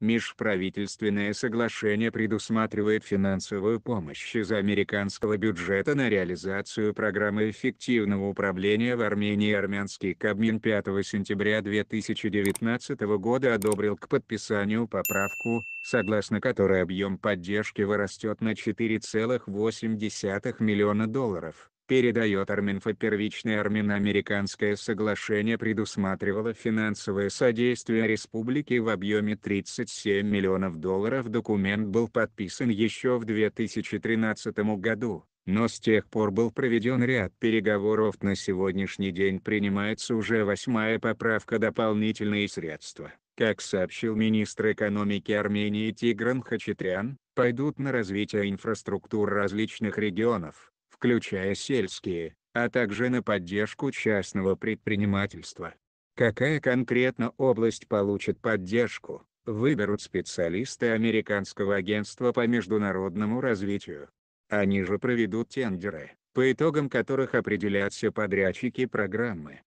Межправительственное соглашение предусматривает финансовую помощь из американского бюджета на реализацию программы эффективного управления в Армении. Армянский Кабмин 5 сентября 2019 года одобрил к подписанию поправку, согласно которой объем поддержки вырастет на $4,8 миллиона. Передает Арминфо. Первичное армяно-американское соглашение предусматривало финансовое содействие республике в объеме $37 миллионов. Документ был подписан еще в 2013 году, но с тех пор был проведен ряд переговоров. На сегодняшний день принимается уже 8-я поправка. Дополнительные средства, как сообщил министр экономики Армении Тигран Хачатрян, пойдут на развитие инфраструктуры различных регионов, включая сельские, а также на поддержку частного предпринимательства. Какая конкретно область получит поддержку, выберут специалисты Американского агентства по международному развитию. Они же проведут тендеры, по итогам которых определят все подрядчики программы.